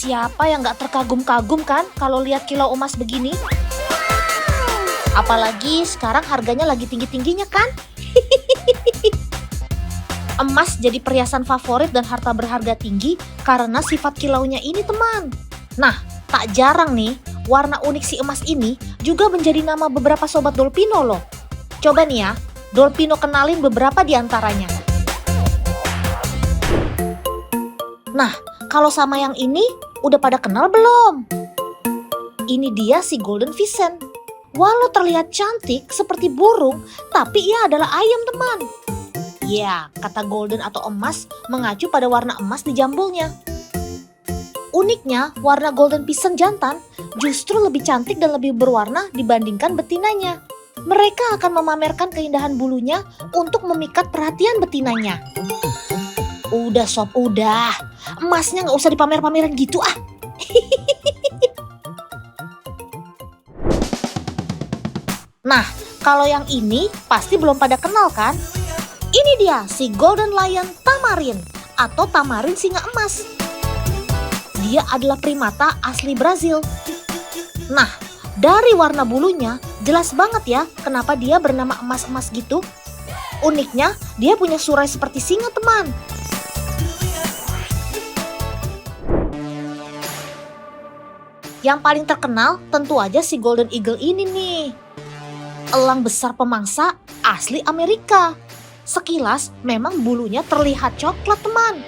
Siapa yang gak terkagum-kagum kan kalau lihat kilau emas begini? Apalagi sekarang harganya lagi tinggi-tingginya kan? Emas jadi perhiasan favorit dan harta berharga tinggi karena sifat kilaunya ini, teman. Nah, tak jarang nih, warna unik si emas ini juga menjadi nama beberapa sobat Dolpino loh. Coba nih ya, Dolpino kenalin beberapa di antaranya. Nah, kalau sama yang ini, udah pada kenal belum? Ini dia si Golden Vixen. Walau terlihat cantik seperti burung, tapi ia adalah ayam, teman. Ya, kata golden atau emas mengacu pada warna emas di jambulnya. Uniknya, warna Golden Vixen jantan justru lebih cantik dan lebih berwarna dibandingkan betinanya. Mereka akan memamerkan keindahan bulunya untuk memikat perhatian betinanya. Udah sob, udah. Emasnya nggak usah dipamer-pamerin gitu ah. Nah, kalau yang ini pasti belum pada kenal kan? Ini dia si Golden Lion Tamarin atau tamarin singa emas. Dia adalah primata asli Brazil. Nah, dari warna bulunya jelas banget ya kenapa dia bernama emas-emas gitu. Uniknya, dia punya surai seperti singa, teman. Yang paling terkenal tentu aja si Golden Eagle ini nih. Elang besar pemangsa asli Amerika. Sekilas memang bulunya terlihat coklat, teman.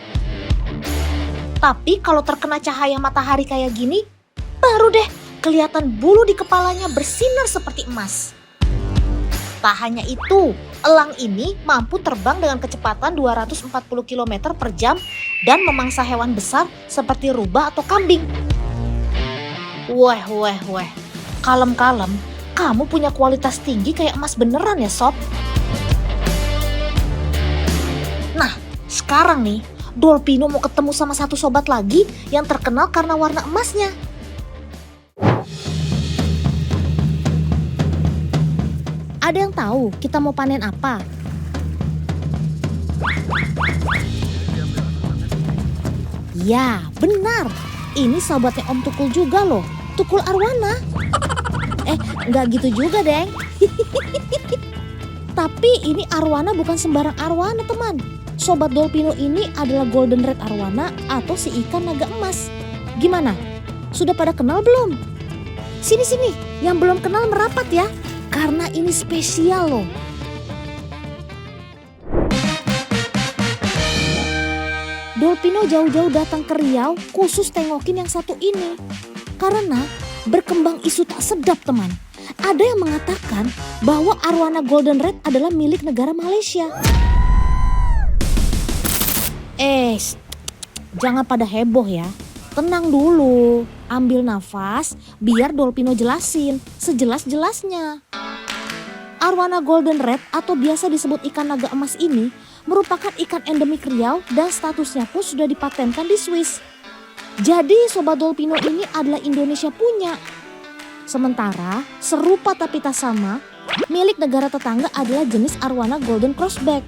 Tapi kalau terkena cahaya matahari kayak gini, baru deh kelihatan bulu di kepalanya bersinar seperti emas. Tak hanya itu, elang ini mampu terbang dengan kecepatan 240 km per jam dan memangsa hewan besar seperti rubah atau kambing. Weh, kalem-kalem, kamu punya kualitas tinggi kayak emas beneran ya, sob. Nah, sekarang nih, Dolpino mau ketemu sama satu sobat lagi yang terkenal karena warna emasnya. Ada yang tahu kita mau panen apa? Ya, benar. Ini sahabatnya Om Tukul juga loh. Tukul Arwana. Nggak gitu juga, Deng. Tapi ini arwana bukan sembarang arwana, teman. Sobat Dolpino ini adalah Golden Red Arwana atau si ikan naga emas. Gimana? Sudah pada kenal belum? Sini, yang belum kenal merapat ya. Karena ini spesial loh. Dolpino jauh-jauh datang ke Riau khusus tengokin yang satu ini. Karena berkembang isu tak sedap, teman. Ada yang mengatakan bahwa arwana Golden Red adalah milik negara Malaysia. Jangan pada heboh ya. Tenang dulu, ambil nafas biar Dolpino jelasin sejelas-jelasnya. Arwana Golden Red atau biasa disebut ikan naga emas ini merupakan ikan endemik Riau dan statusnya pun sudah dipatenkan di Swiss. Jadi sobat Dolpino ini adalah Indonesia punya. Sementara serupa tapi tak sama, milik negara tetangga adalah jenis arwana Golden Crossback.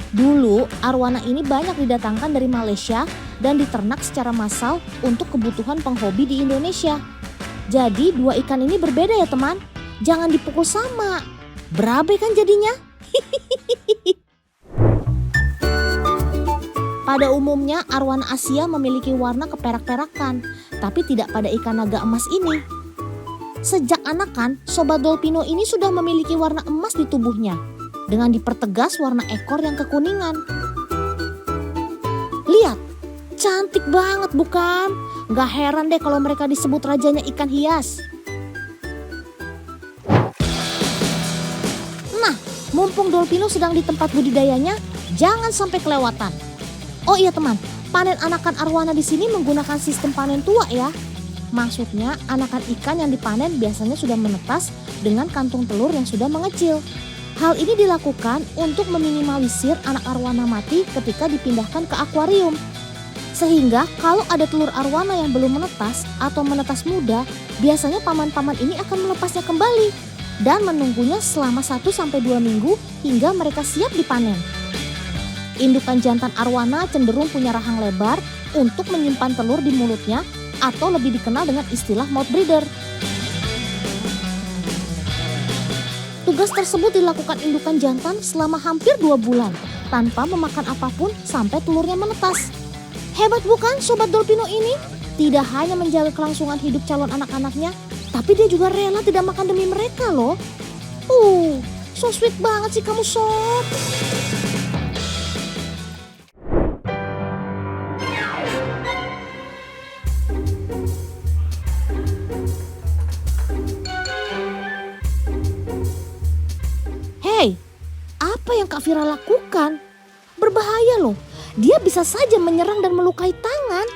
Dulu arwana ini banyak didatangkan dari Malaysia dan diternak secara massal untuk kebutuhan penghobi di Indonesia. Jadi dua ikan ini berbeda ya, teman. Jangan dipukul sama. Berabe kan jadinya? Pada umumnya arwana Asia memiliki warna keperak-perakan, tapi tidak pada ikan naga emas ini. Sejak anakan, sobat Dolpino ini sudah memiliki warna emas di tubuhnya, dengan dipertegas warna ekor yang kekuningan. Lihat, cantik banget bukan? Gak heran deh kalau mereka disebut rajanya ikan hias. Nah, mumpung Dolpino sedang di tempat budidayanya, jangan sampai kelewatan. Oh iya teman, panen anakan arwana di sini menggunakan sistem panen tua ya. Maksudnya anakan ikan yang dipanen biasanya sudah menetas dengan kantung telur yang sudah mengecil. Hal ini dilakukan untuk meminimalisir anak arwana mati ketika dipindahkan ke akuarium. Sehingga kalau ada telur arwana yang belum menetas atau menetas muda, biasanya paman-paman ini akan melepasnya kembali dan menunggunya selama 1-2 minggu hingga mereka siap dipanen. Indukan jantan arwana cenderung punya rahang lebar untuk menyimpan telur di mulutnya atau lebih dikenal dengan istilah mouth breather. Tugas tersebut dilakukan indukan jantan selama hampir 2 bulan tanpa memakan apapun sampai telurnya menetas. Hebat bukan Sobat Dolpino ini? Tidak hanya menjaga kelangsungan hidup calon anak-anaknya, tapi dia juga rela tidak makan demi mereka loh. So sweet banget sih kamu Sob. Hey, apa yang Kak Vira lakukan? Berbahaya loh, dia bisa saja menyerang dan melukai tangan.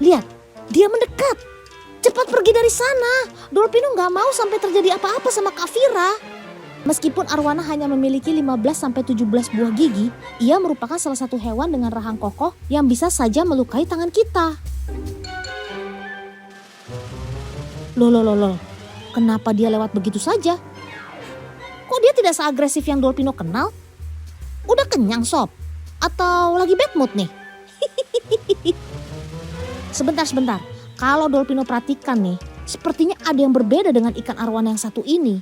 Lihat, dia mendekat. Cepat pergi dari sana. Dolpino gak mau sampai terjadi apa-apa sama Kak Vira. Meskipun arwana hanya memiliki 15-17 buah gigi, ia merupakan salah satu hewan dengan rahang kokoh yang bisa saja melukai tangan kita. Loh, kenapa dia lewat begitu saja? Kok dia tidak seagresif yang Dolpino kenal? Udah kenyang Sob? Atau lagi bad mood nih? Sebentar. Kalau Dolpino perhatikan nih, sepertinya ada yang berbeda dengan ikan arwana yang satu ini.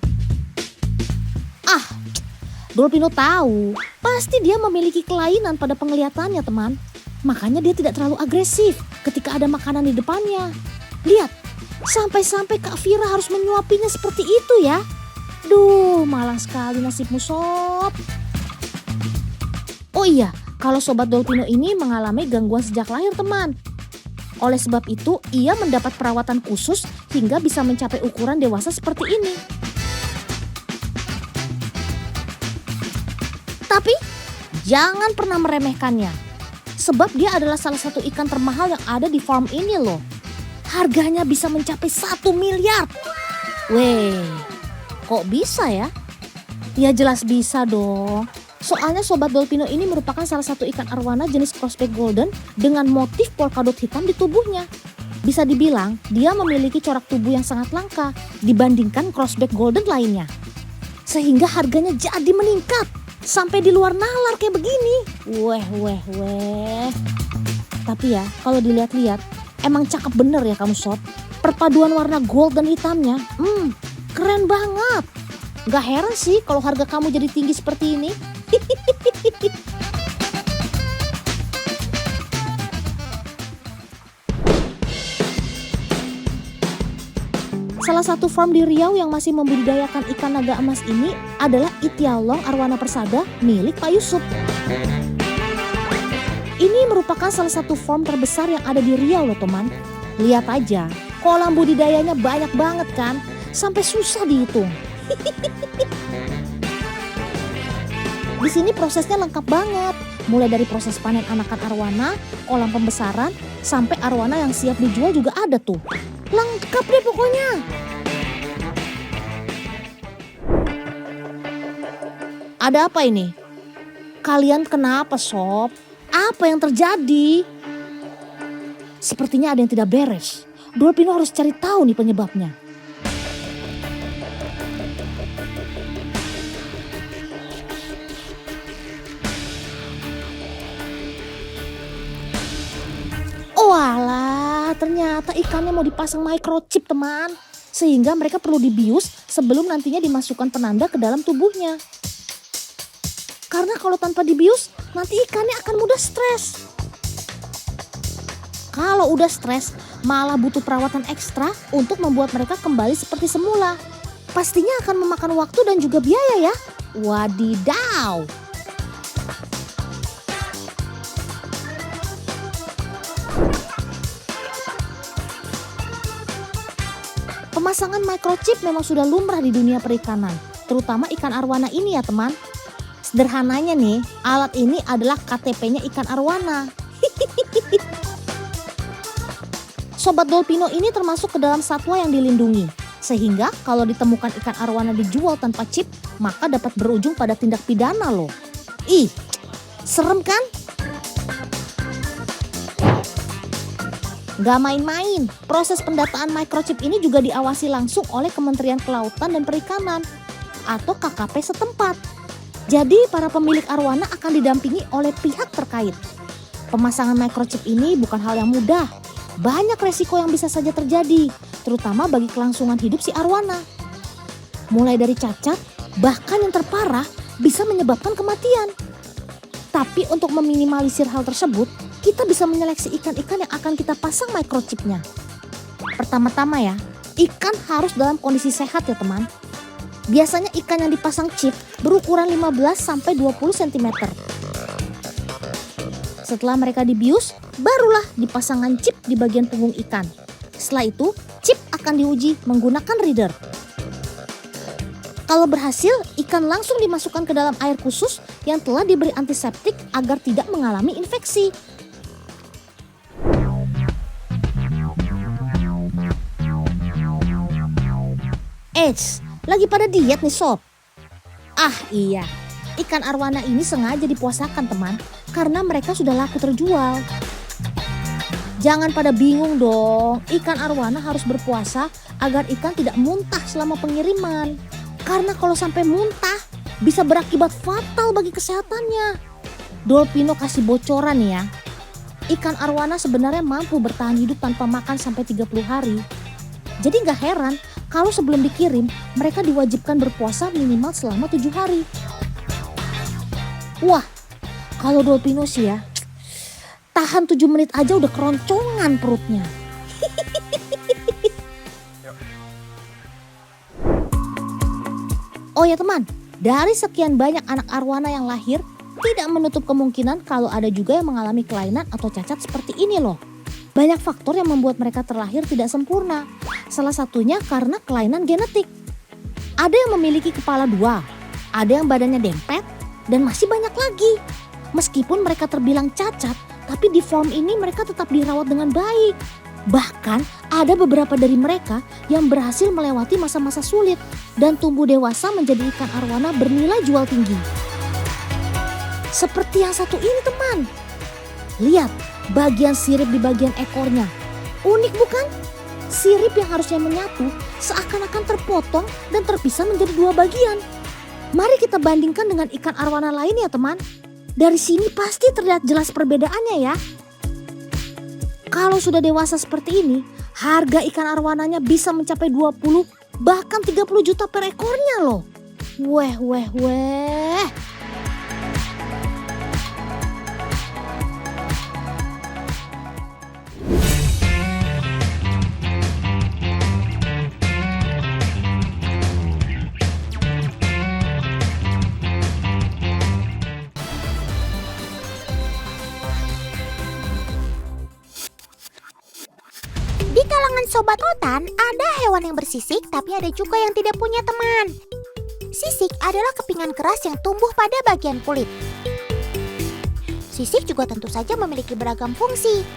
Dolpino tahu, pasti dia memiliki kelainan pada penglihatannya teman. Makanya dia tidak terlalu agresif ketika ada makanan di depannya. Lihat, sampai-sampai Kak Vira harus menyuapinya seperti itu ya. Duh, malang sekali nasibmu Sob. Oh iya, kalau Sobat Dolpino ini mengalami gangguan sejak lahir teman. Oleh sebab itu, ia mendapat perawatan khusus hingga bisa mencapai ukuran dewasa seperti ini. Tapi, jangan pernah meremehkannya. Sebab dia adalah salah satu ikan termahal yang ada di farm ini loh. Harganya bisa mencapai 1 miliar. Weh, kok bisa ya? Ya jelas bisa dong. Soalnya Sobat Dolpino ini merupakan salah satu ikan arwana jenis crossback golden dengan motif polkadot hitam di tubuhnya. Bisa dibilang dia memiliki corak tubuh yang sangat langka dibandingkan crossback golden lainnya. Sehingga harganya jadi meningkat sampai di luar nalar kayak begini. Weh. Tapi ya kalau dilihat-lihat emang cakep bener ya kamu Sob. Perpaduan warna gold dan hitamnya, keren banget. Gak heran sih kalau harga kamu jadi tinggi seperti ini. Salah satu farm di Riau yang masih membudidayakan ikan naga emas ini adalah Itialong Arwana Persada milik Pak Yusuf. Ini merupakan salah satu farm terbesar yang ada di Riau loh teman. Lihat aja, kolam budidayanya banyak banget kan, sampai susah dihitung. Di sini prosesnya lengkap banget, mulai dari proses panen anakan arwana, kolam pembesaran, sampai arwana yang siap dijual juga ada tuh. Lengkap deh pokoknya. Ada apa ini? Kalian kenapa Sob? Apa yang terjadi? Sepertinya ada yang tidak beres. Dolpino harus cari tahu nih penyebabnya. Walah, ternyata ikannya mau dipasang microchip teman. Sehingga mereka perlu dibius sebelum nantinya dimasukkan penanda ke dalam tubuhnya. Karena kalau tanpa dibius, nanti ikannya akan mudah stres. Kalau udah stres, malah butuh perawatan ekstra untuk membuat mereka kembali seperti semula. Pastinya akan memakan waktu dan juga biaya ya. Wadidaw. Pemasangan microchip memang sudah lumrah di dunia perikanan, terutama ikan arwana ini ya teman. Sederhananya nih, alat ini adalah KTP-nya ikan arwana. Sobat Dolpino ini termasuk ke dalam satwa yang dilindungi. Sehingga kalau ditemukan ikan arwana dijual tanpa chip, maka dapat berujung pada tindak pidana loh. Ih, serem kan? Gak main-main, proses pendataan microchip ini juga diawasi langsung oleh Kementerian Kelautan dan Perikanan atau KKP setempat. Jadi para pemilik arwana akan didampingi oleh pihak terkait. Pemasangan microchip ini bukan hal yang mudah. banyak resiko yang bisa saja terjadi, terutama bagi kelangsungan hidup si arwana. Mulai dari cacat, bahkan yang terparah bisa menyebabkan kematian. Tapi untuk meminimalisir hal tersebut, kita bisa menyeleksi ikan-ikan yang akan kita pasang microchipnya. Pertama-tama ya, ikan harus dalam kondisi sehat ya teman. Biasanya ikan yang dipasang chip berukuran 15-20 cm. Setelah mereka dibius, barulah dipasangkan chip di bagian punggung ikan. Setelah itu, chip akan diuji menggunakan reader. Kalau berhasil, ikan langsung dimasukkan ke dalam air khusus yang telah diberi antiseptik agar tidak mengalami infeksi. Eits, lagi pada diet nih sob? Ah iya, ikan arwana ini sengaja dipuasakan teman, karena mereka sudah laku terjual. Jangan pada bingung dong, ikan arwana harus berpuasa agar ikan tidak muntah selama pengiriman. Karena kalau sampai muntah, bisa berakibat fatal bagi kesehatannya. Dolpino kasih bocoran nih ya. Ikan arwana sebenarnya mampu bertahan hidup tanpa makan sampai 30 hari. Jadi gak heran kalau sebelum dikirim, mereka diwajibkan berpuasa minimal selama 7 hari. Wah, kalau Dolpino sih ya, tahan 7 menit aja udah keroncongan perutnya. Oh ya teman, dari sekian banyak anak arwana yang lahir, tidak menutup kemungkinan kalau ada juga yang mengalami kelainan atau cacat seperti ini loh. Banyak faktor yang membuat mereka terlahir tidak sempurna. Salah satunya karena kelainan genetik. Ada yang memiliki kepala 2, ada yang badannya dempet, dan masih banyak lagi. Meskipun mereka terbilang cacat, tapi di form ini mereka tetap dirawat dengan baik. Bahkan ada beberapa dari mereka yang berhasil melewati masa-masa sulit dan tumbuh dewasa menjadi ikan arwana bernilai jual tinggi. Seperti yang satu ini teman. Lihat bagian sirip di bagian ekornya. Unik bukan? Sirip yang harusnya menyatu seakan-akan terpotong dan terpisah menjadi 2 bagian. Mari kita bandingkan dengan ikan arwana lain ya teman. Dari sini pasti terlihat jelas perbedaannya ya. Kalau sudah dewasa seperti ini, harga ikan arwananya bisa mencapai 20 bahkan 30 juta per ekornya loh. Weh. Di kalangan sobat otan, ada hewan yang bersisik tapi ada juga yang tidak punya teman. Sisik adalah kepingan keras yang tumbuh pada bagian kulit. Sisik juga tentu saja memiliki beragam fungsi.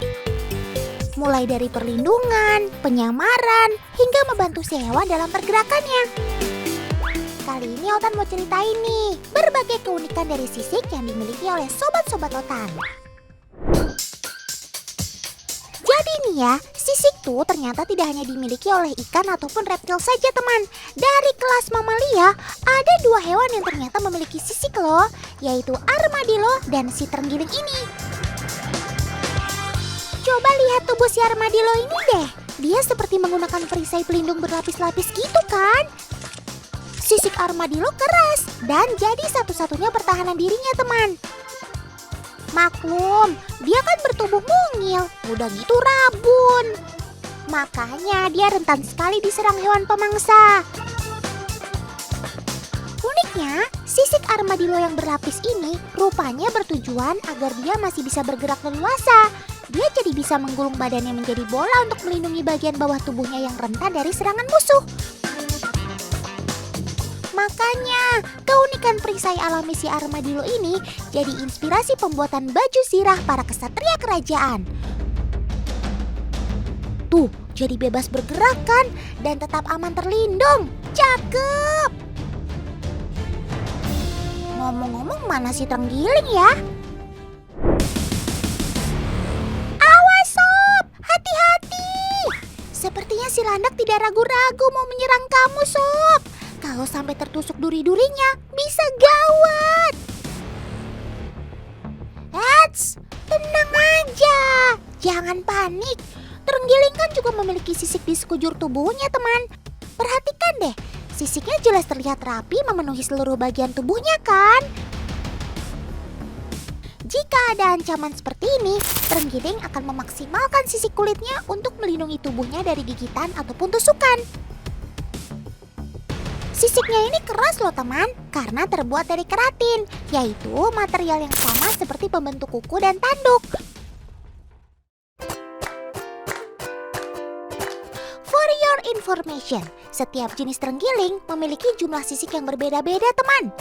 Mulai dari perlindungan, penyamaran, hingga membantu si hewan dalam pergerakannya. Kali ini Otan mau ceritain nih berbagai keunikan dari sisik yang dimiliki oleh sobat-sobat Otan. Jadi nih ya, sisik tuh ternyata tidak hanya dimiliki oleh ikan ataupun reptil saja teman. Dari kelas mamalia, ada 2 hewan yang ternyata memiliki sisik loh, yaitu armadillo dan si terenggiling ini. Coba lihat tubuh si armadillo ini deh. Dia seperti menggunakan perisai pelindung berlapis-lapis gitu kan. Sisik armadillo keras dan jadi satu-satunya pertahanan dirinya teman. Maklum, dia kan bertubuh mungil, udah gitu rabun. Makanya dia rentan sekali diserang hewan pemangsa. Uniknya, sisik armadillo yang berlapis ini rupanya bertujuan agar dia masih bisa bergerak leluasa. Dia jadi bisa menggulung badannya menjadi bola untuk melindungi bagian bawah tubuhnya yang rentan dari serangan musuh. Makanya, keunikan perisai alami si armadillo ini jadi inspirasi pembuatan baju sirah para kesatria kerajaan. Tuh, jadi bebas bergerak kan dan tetap aman terlindung. Cakep! Ngomong-ngomong, mana si terenggiling ya? Awas sob, hati-hati! Sepertinya si landak tidak ragu-ragu mau menyerang kamu sob. Kalau sampai tertusuk duri-durinya, bisa gawat. Eits, tenang aja. Jangan panik. Terenggiling kan juga memiliki sisik di sekujur tubuhnya, teman. Perhatikan deh, sisiknya jelas terlihat rapi memenuhi seluruh bagian tubuhnya kan? Jika ada ancaman seperti ini, terenggiling akan memaksimalkan sisik kulitnya untuk melindungi tubuhnya dari gigitan ataupun tusukan. Sisiknya ini keras loh teman, karena terbuat dari keratin, yaitu material yang sama seperti pembentuk kuku dan tanduk. For your information, setiap jenis terenggiling memiliki jumlah sisik yang berbeda-beda teman.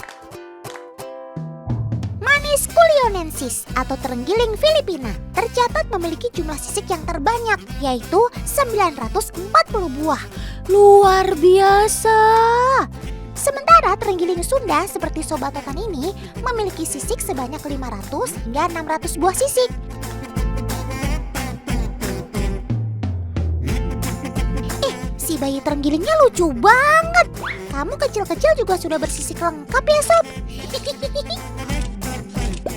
Manis culionensis atau terenggiling Filipina tercatat memiliki jumlah sisik yang terbanyak, yaitu 940 buah. Luar biasa! Sementara terenggiling Sunda seperti Sobat Totan ini memiliki sisik sebanyak 500 hingga 600 buah sisik. Si bayi terenggilingnya lucu banget. Kamu kecil-kecil juga sudah bersisik lengkap ya sob?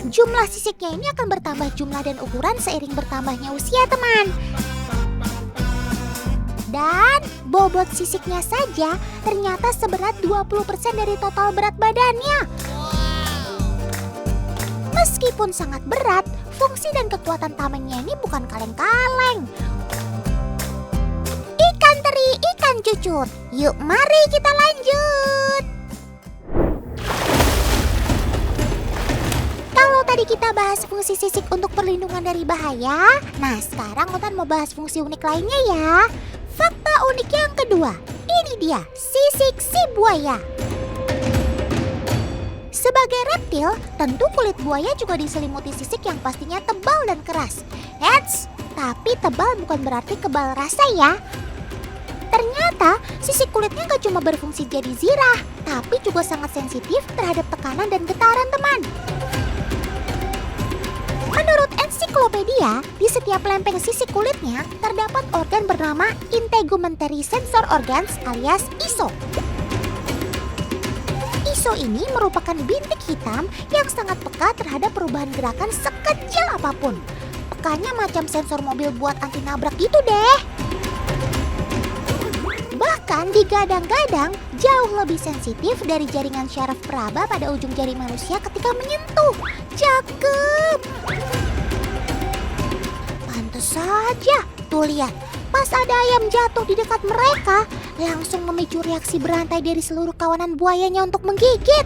Jumlah sisiknya ini akan bertambah jumlah dan ukuran seiring bertambahnya usia teman. Dan bobot sisiknya saja ternyata seberat 20% dari total berat badannya. Meskipun sangat berat, fungsi dan kekuatan tamengnya ini bukan kaleng-kaleng. Ikan teri, ikan cucut. Yuk mari kita lanjut. Kalau tadi kita bahas fungsi sisik untuk perlindungan dari bahaya, nah sekarang Otan mau bahas fungsi unik lainnya ya. Fakta unik yang kedua, ini dia sisik si buaya. Sebagai reptil, tentu kulit buaya juga diselimuti sisik yang pastinya tebal dan keras. Eits, tapi tebal bukan berarti kebal rasa ya. Ternyata sisik kulitnya gak cuma berfungsi jadi zirah, tapi juga sangat sensitif terhadap tekanan dan getaran teman. Menurut ensiklopedia, di setiap lempeng sisik kulitnya terdapat organ bernama integumentary sensor organs alias ISO. ISO ini merupakan bintik hitam yang sangat peka terhadap perubahan gerakan sekecil apapun. Pekanya macam sensor mobil buat anti nabrak gitu deh. Bahkan digadang-gadang jauh lebih sensitif dari jaringan syaraf peraba pada ujung jari manusia ketika menyentuh. Cakep! Pantes saja, tuh lihat, pas ada ayam jatuh di dekat mereka, langsung memicu reaksi berantai dari seluruh kawanan buayanya untuk menggigit.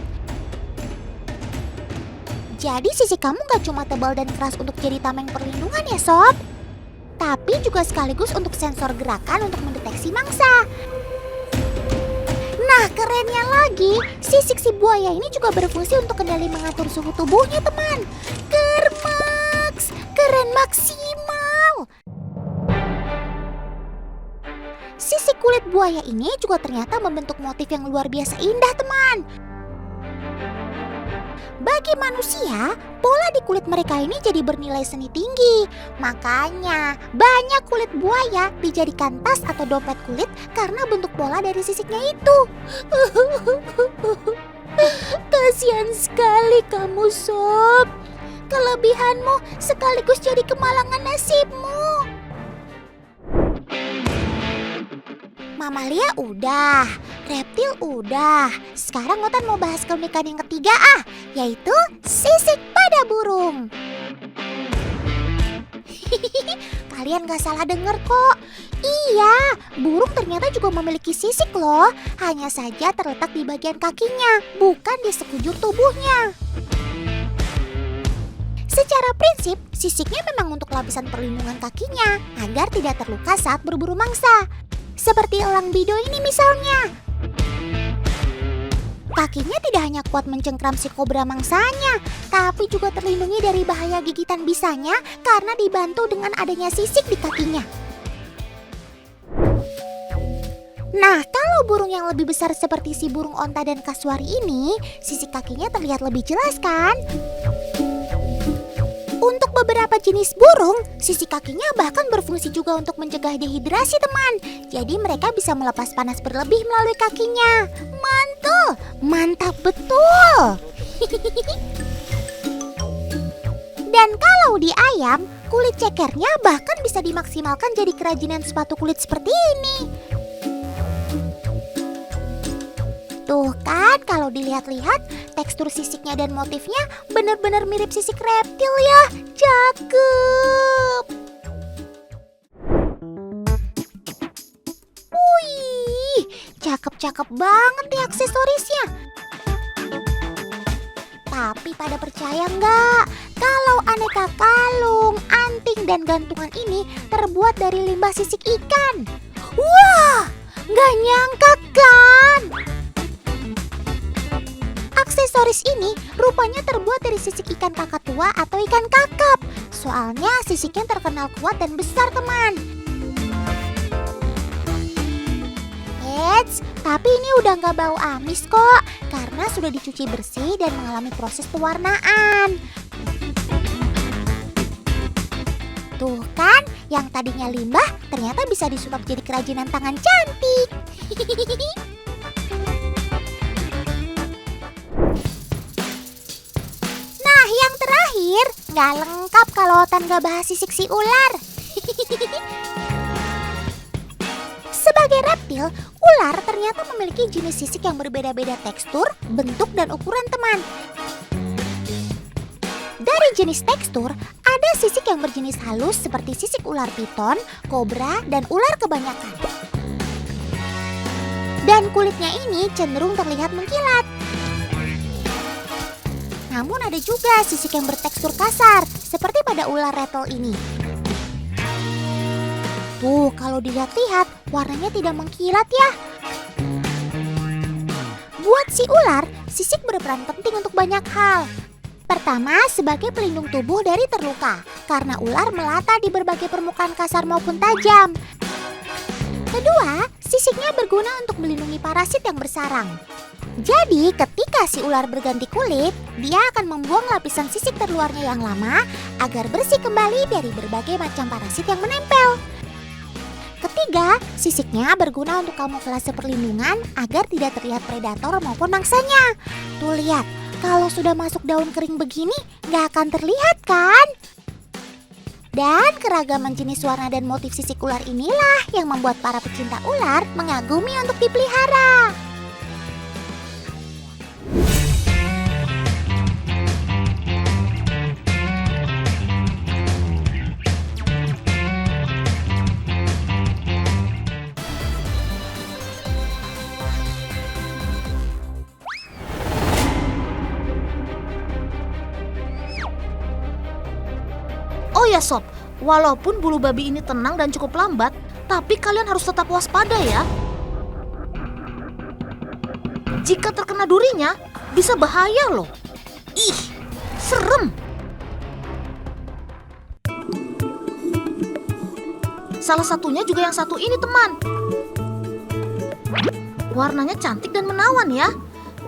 Jadi sisik kamu gak cuma tebal dan keras untuk jadi tameng perlindungan ya sob, tapi juga sekaligus untuk sensor gerakan untuk mendeteksi mangsa. Nah kerennya lagi, sisik si buaya ini juga berfungsi untuk kendali mengatur suhu tubuhnya teman. Kermaks, keren maksimal. Sisik kulit buaya ini juga ternyata membentuk motif yang luar biasa indah teman. Bagi manusia, pola di kulit mereka ini jadi bernilai seni tinggi. Makanya banyak kulit buaya dijadikan tas atau dompet kulit karena bentuk pola dari sisiknya itu. Kasihan sekali kamu sob. Kelebihanmu sekaligus jadi kemalangan nasibmu. Mamalia udah, reptil udah. Sekarang Otan mau bahas keunikan yang ketiga yaitu sisik pada burung. Kalian gak salah denger kok. Iya, burung ternyata juga memiliki sisik loh. Hanya saja terletak di bagian kakinya, bukan di sekujur tubuhnya. Secara prinsip, sisiknya memang untuk lapisan perlindungan kakinya agar tidak terluka saat berburu mangsa. Seperti elang bido ini misalnya. Kakinya tidak hanya kuat mencengkram si kobra mangsanya, tapi juga terlindungi dari bahaya gigitan bisanya karena dibantu dengan adanya sisik di kakinya. Nah, kalau burung yang lebih besar seperti si burung onta dan kasuari ini, sisik kakinya terlihat lebih jelas kan? Untuk beberapa jenis burung, sisik kakinya bahkan berfungsi juga untuk mencegah dehidrasi teman. Jadi mereka bisa melepas panas berlebih melalui kakinya. Mantul, mantap betul. Dan kalau di ayam, Kulit cekernya bahkan bisa dimaksimalkan jadi kerajinan sepatu kulit seperti ini. Tuh kan, kalau dilihat-lihat, tekstur sisiknya dan motifnya benar-benar mirip sisik reptil ya. Cakep. Wih, cakep-cakep banget nih aksesorisnya. Tapi pada percaya nggak kalau aneka kalung, anting, dan gantungan ini terbuat dari limbah sisik ikan? Wah, nggak nyangka kan? Aksesoris ini rupanya terbuat dari sisik ikan kakatua atau ikan kakap. Soalnya sisiknya terkenal kuat dan besar, teman. Eits, tapi ini udah nggak bau amis kok, karena sudah dicuci bersih dan mengalami proses pewarnaan. Tuh kan, yang tadinya limbah ternyata bisa disulap jadi kerajinan tangan cantik. Nah, yang terakhir, nggak lengkap kalau Otan nggak bahas sisik si ular. Sebagai reptil, ular ternyata memiliki jenis sisik yang berbeda-beda tekstur, bentuk, dan ukuran, teman. Dari jenis tekstur, ada sisik yang berjenis halus seperti sisik ular piton, kobra, dan ular kebanyakan. Dan kulitnya ini cenderung terlihat mengkilat. Namun ada juga sisik yang bertekstur kasar, seperti pada ular rattle ini. Tuh, kalau dilihat-lihat, warnanya tidak mengkilat ya. Buat si ular, sisik berperan penting untuk banyak hal. Pertama, sebagai pelindung tubuh dari terluka, karena ular melata di berbagai permukaan kasar maupun tajam. Kedua, sisiknya berguna untuk melindungi parasit yang bersarang. Jadi, ketika si ular berganti kulit, dia akan membuang lapisan sisik terluarnya yang lama agar bersih kembali dari berbagai macam parasit yang menempel. Ketiga, sisiknya berguna untuk kamuflase perlindungan agar tidak terlihat predator maupun mangsanya. Tuh lihat, kalau sudah masuk daun kering begini, nggak akan terlihat kan? Dan keragaman jenis warna dan motif sisik ular inilah yang membuat para pecinta ular mengagumi untuk dipelihara. Oh ya sob, walaupun bulu babi ini tenang dan cukup lambat, tapi kalian harus tetap waspada ya. Jika terkena durinya, bisa bahaya loh. Ih, serem. Salah satunya juga yang satu ini, teman. Warnanya cantik dan menawan ya.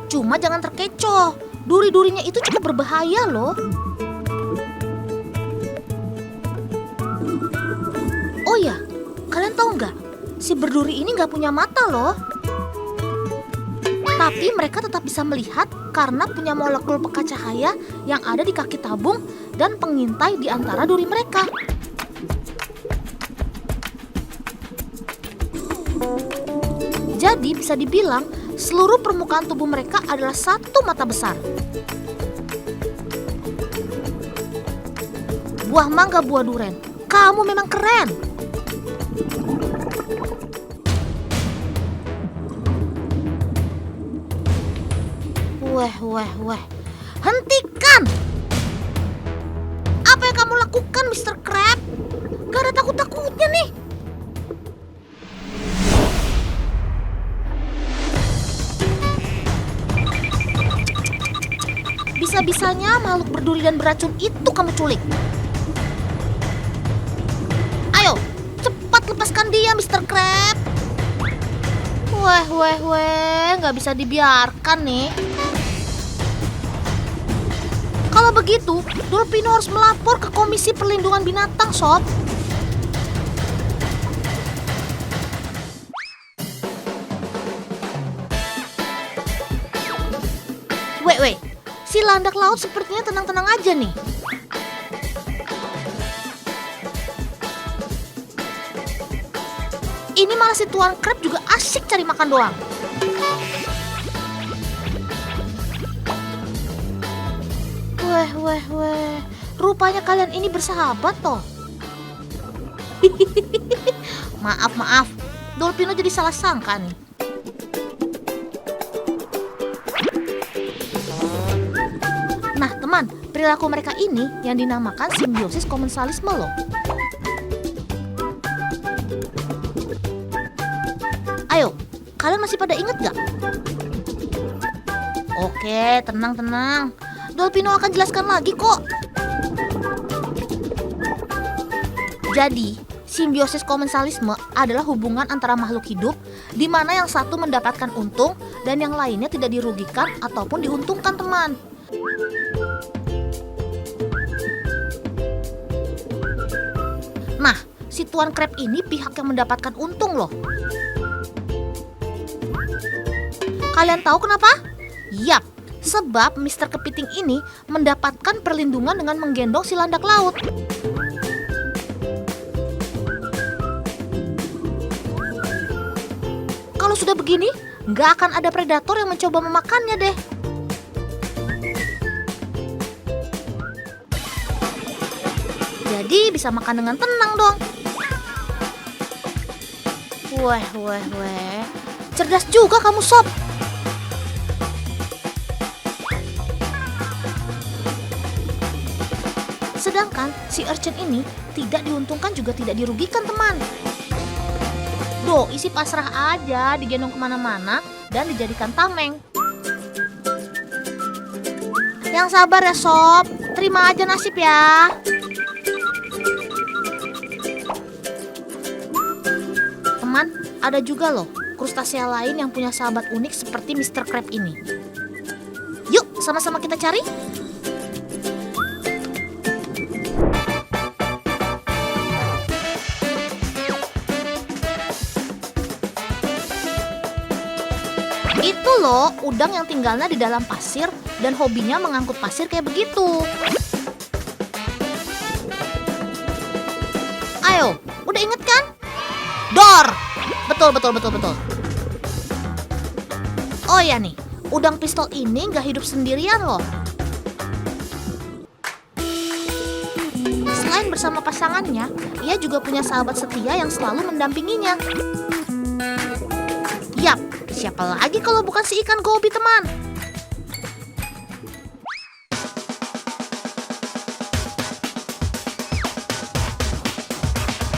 Cuma jangan terkecoh. Duri-durinya itu cukup berbahaya loh. Oh ya, kalian tahu nggak? Si berduri ini nggak punya mata loh. Tapi mereka tetap bisa melihat karena punya molekul pekat cahaya yang ada di kaki tabung dan pengintai di antara duri mereka. Jadi bisa dibilang seluruh permukaan tubuh mereka adalah satu mata besar. Buah mangga, buah duren, kamu memang keren. Weh. Hentikan! Apa yang kamu lakukan, Mr. Crab? Gak ada takut-takutnya nih. Bisa-bisanya makhluk berduri dan beracun itu kamu culik. Ayo, cepat lepaskan dia, Mr. Crab. Weh, nggak bisa dibiarkan nih. Kalau begitu, Dolpino harus melapor ke Komisi Perlindungan Binatang, Sob. Weh, si landak laut sepertinya tenang-tenang aja nih. malah si Tuan Crab juga asyik cari makan doang. Weh, rupanya kalian ini bersahabat toh. Maaf, Dolpino jadi salah sangka nih. Nah teman, perilaku mereka ini yang dinamakan simbiosis komensalisme loh. Ayo, kalian masih pada inget gak? Oke, tenang. Dolpino akan jelaskan lagi kok. Jadi, simbiosis komensalisme adalah hubungan antara makhluk hidup di mana yang satu mendapatkan untung dan yang lainnya tidak dirugikan ataupun diuntungkan, teman. Nah, si Tuan Crab ini pihak yang mendapatkan untung loh. Kalian tahu kenapa? Yap, sebab Mr. Kepiting ini mendapatkan perlindungan dengan menggendong si landak laut. Kalau sudah begini, nggak akan ada predator yang mencoba memakannya deh. Jadi bisa makan dengan tenang dong. Weh. Cerdas juga kamu, Sob. Sedangkan si urchin ini tidak diuntungkan juga tidak dirugikan, teman. Isi pasrah aja, digendong kemana-mana dan dijadikan tameng. Yang sabar ya Sob, terima aja nasib ya. Teman, ada juga loh krustasea lain yang punya sahabat unik seperti Mr. Crab ini. Yuk, sama-sama kita cari. Itu loh udang yang tinggalnya di dalam pasir dan hobinya mengangkut pasir kayak begitu. Ayo, udah inget kan? Dor! Betul. Oh ya nih, udang pistol ini nggak hidup sendirian loh. Selain bersama pasangannya, ia juga punya sahabat setia yang selalu mendampinginya. Yap, siapa lagi kalau bukan si ikan gobi, teman?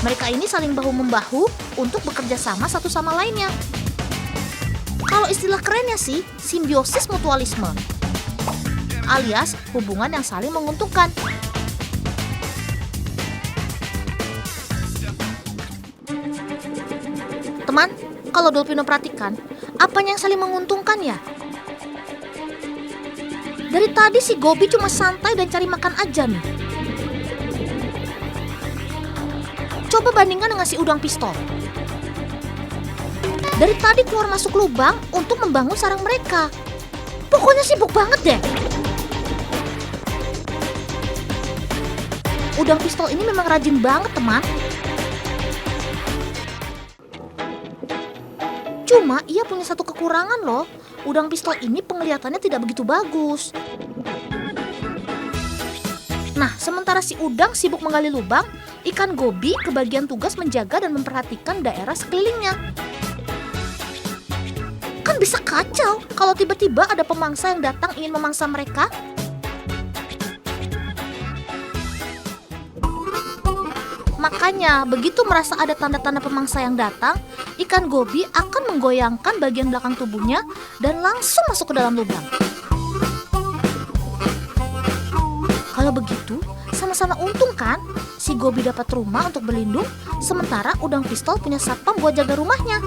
Mereka ini saling bahu-membahu untuk bekerja sama satu sama lainnya. Kalau istilah kerennya sih, simbiosis mutualisme, alias hubungan yang saling menguntungkan. Teman, kalau Dolpino perhatikan, apanya yang saling menguntungkan ya? Dari tadi si Gobi cuma santai dan cari makan aja nih. Coba bandingkan dengan si udang pistol. Dari tadi keluar masuk lubang untuk membangun sarang mereka. Pokoknya sibuk banget deh. Udang pistol ini memang rajin banget, teman. Cuma ia punya satu kekurangan loh. Udang pistol ini penglihatannya tidak begitu bagus. Nah, sementara si udang sibuk menggali lubang, ikan gobi kebagian tugas menjaga dan memperhatikan daerah sekelilingnya. Kan bisa kacau kalau tiba-tiba ada pemangsa yang datang ingin memangsa mereka. Makanya, begitu merasa ada tanda-tanda pemangsa yang datang, ikan gobi akan menggoyangkan bagian belakang tubuhnya dan langsung masuk ke dalam lubang. Kalau begitu, sama-sama untung kan? Si gobi dapat rumah untuk berlindung, sementara udang pistol punya satpam buat jaga rumahnya.